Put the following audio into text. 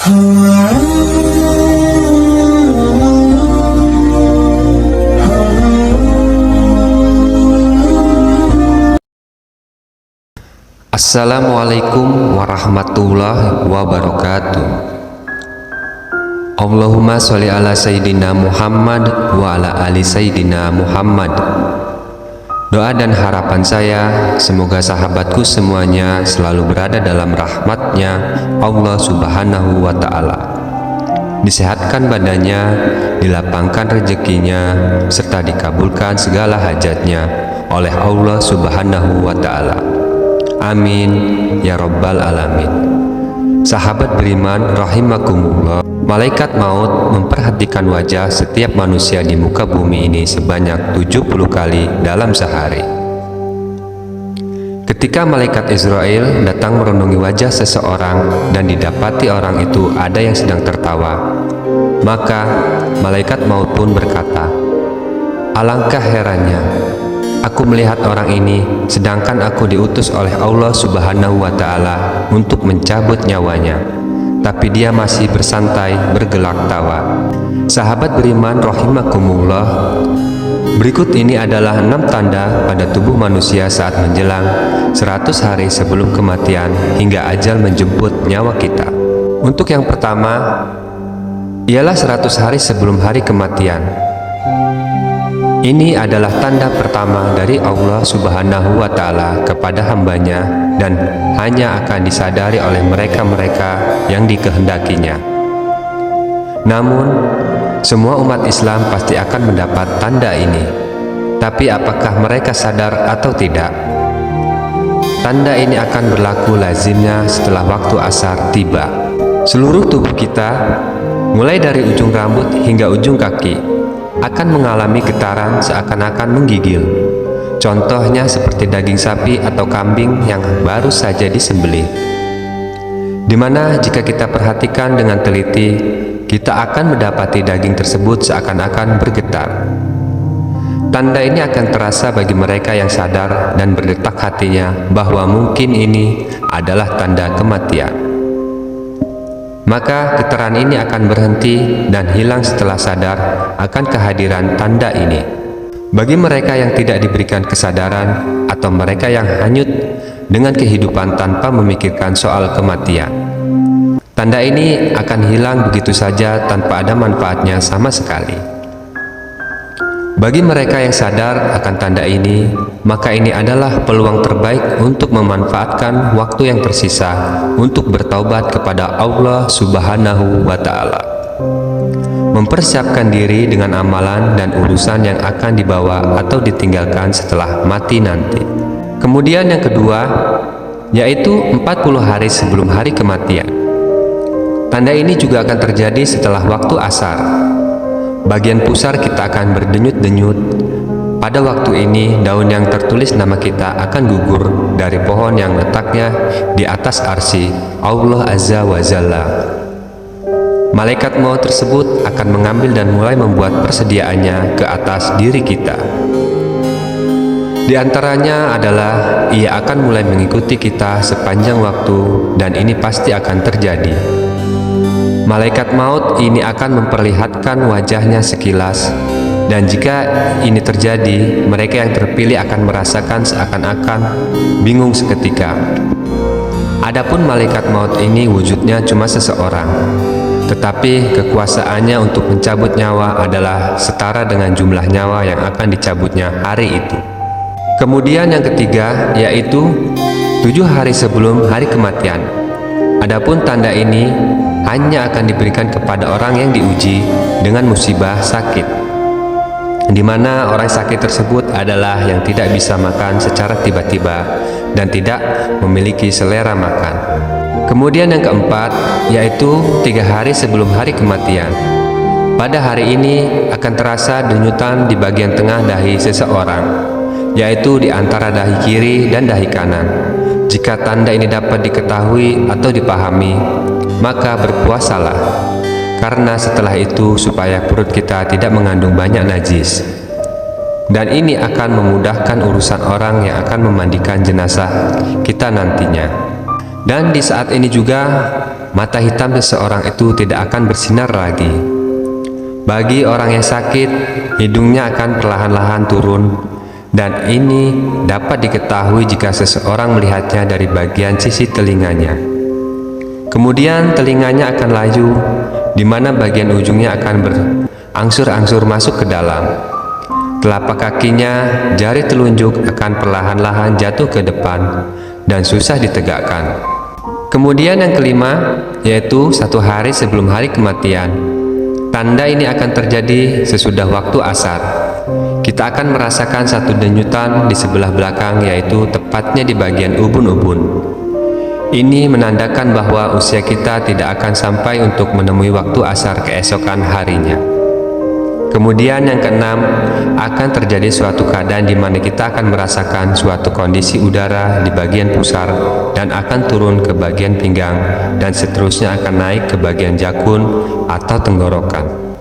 Assalamualaikum warahmatullahi wabarakatuh. Allahumma sholli ala Sayyidina Muhammad wa ala ali Sayyidina Muhammad. Doa dan harapan saya, semoga sahabatku semuanya selalu berada dalam rahmatnya Allah Subhanahu wa Ta'ala, disehatkan badannya, dilapangkan rezekinya, serta dikabulkan segala hajatnya oleh Allah Subhanahu wa Ta'ala. Amin ya rabbal alamin. Sahabat beriman rahimakumullah, malaikat maut memperhatikan wajah setiap manusia di muka bumi ini sebanyak 70 kali dalam sehari. Ketika malaikat Israel datang merenungi wajah seseorang dan didapati orang itu ada yang sedang tertawa, maka malaikat maut pun berkata, "Alangkah herannya, aku melihat orang ini sedangkan aku diutus oleh Allah Subhanahu wa Ta'ala untuk mencabut nyawanya, tapi dia masih bersantai bergelak tawa." Sahabat beriman rahimakumullah, berikut ini adalah 6 tanda pada tubuh manusia saat menjelang 100 hari sebelum kematian hingga ajal menjemput nyawa kita. Untuk yang pertama ialah 100 hari sebelum hari kematian. Ini adalah tanda pertama dari Allah Subhanahu wa Ta'ala kepada hambanya dan hanya akan disadari oleh mereka-mereka yang dikehendakinya. Namun, semua umat Islam pasti akan mendapat tanda ini. Tapi apakah mereka sadar atau tidak? Tanda ini akan berlaku lazimnya setelah waktu asar tiba. Seluruh tubuh kita, mulai dari ujung rambut hingga ujung kaki, akan mengalami getaran seakan-akan menggigil. Contohnya seperti daging sapi atau kambing yang baru saja disembelih, dimana jika kita perhatikan dengan teliti, kita akan mendapati daging tersebut seakan-akan bergetar. Tanda ini akan terasa bagi mereka yang sadar dan berdetak hatinya bahwa mungkin ini adalah tanda kematian. Maka getaran ini akan berhenti dan hilang setelah sadar akan kehadiran tanda ini. Bagi mereka yang tidak diberikan kesadaran atau mereka yang hanyut dengan kehidupan tanpa memikirkan soal kematian, tanda ini akan hilang begitu saja tanpa ada manfaatnya sama sekali. Bagi mereka yang sadar akan tanda ini, maka ini adalah peluang terbaik untuk memanfaatkan waktu yang tersisa untuk bertaubat kepada Allah Subhanahu wa Ta'ala, mempersiapkan diri dengan amalan dan urusan yang akan dibawa atau ditinggalkan setelah mati nanti. Kemudian yang kedua, yaitu 40 hari sebelum hari kematian. Tanda ini juga akan terjadi setelah waktu asar. Bagian pusar kita akan berdenyut-denyut. Pada waktu ini, daun yang tertulis nama kita akan gugur dari pohon yang letaknya di atas arsy Allah Azza wa Jalla. Malaikat maut tersebut akan mengambil dan mulai membuat persediaannya ke atas diri kita. Di antaranya adalah ia akan mulai mengikuti kita sepanjang waktu, dan ini pasti akan terjadi. Malaikat maut ini akan memperlihatkan wajahnya sekilas, dan jika ini terjadi, mereka yang terpilih akan merasakan seakan-akan bingung seketika. Adapun malaikat maut ini wujudnya cuma seseorang, tetapi kekuasaannya untuk mencabut nyawa adalah setara dengan jumlah nyawa yang akan dicabutnya hari itu. Kemudian yang ketiga, yaitu 7 hari sebelum hari kematian. Adapun tanda ini hanya akan diberikan kepada orang yang diuji dengan musibah sakit, di mana orang sakit tersebut adalah yang tidak bisa makan secara tiba-tiba dan tidak memiliki selera makan. Kemudian yang keempat, yaitu 3 hari sebelum hari kematian. Pada hari ini akan terasa denyutan di bagian tengah dahi seseorang, yaitu di antara dahi kiri dan dahi kanan. Jika tanda ini dapat diketahui atau dipahami, maka berpuasalah, karena setelah itu supaya perut kita tidak mengandung banyak najis. Dan ini akan memudahkan urusan orang yang akan memandikan jenazah kita nantinya. Dan di saat ini juga mata hitam seseorang itu tidak akan bersinar lagi. Bagi orang yang sakit, hidungnya akan perlahan-lahan turun, dan ini dapat diketahui jika seseorang melihatnya dari bagian sisi telinganya. Kemudian telinganya akan layu, di mana bagian ujungnya akan berangsur-angsur masuk ke dalam. Telapak kakinya, jari telunjuk akan perlahan-lahan jatuh ke depan dan susah ditegakkan. Kemudian yang kelima, yaitu 1 hari sebelum hari kematian. Tanda ini akan terjadi sesudah waktu asar. Kita akan merasakan satu denyutan di sebelah belakang, yaitu tepatnya di bagian ubun-ubun. Ini menandakan bahwa usia kita tidak akan sampai untuk menemui waktu asar keesokan harinya. Kemudian yang keenam, akan terjadi suatu keadaan di mana kita akan merasakan suatu kondisi udara di bagian pusar dan akan turun ke bagian pinggang dan seterusnya akan naik ke bagian jakun atau tenggorokan.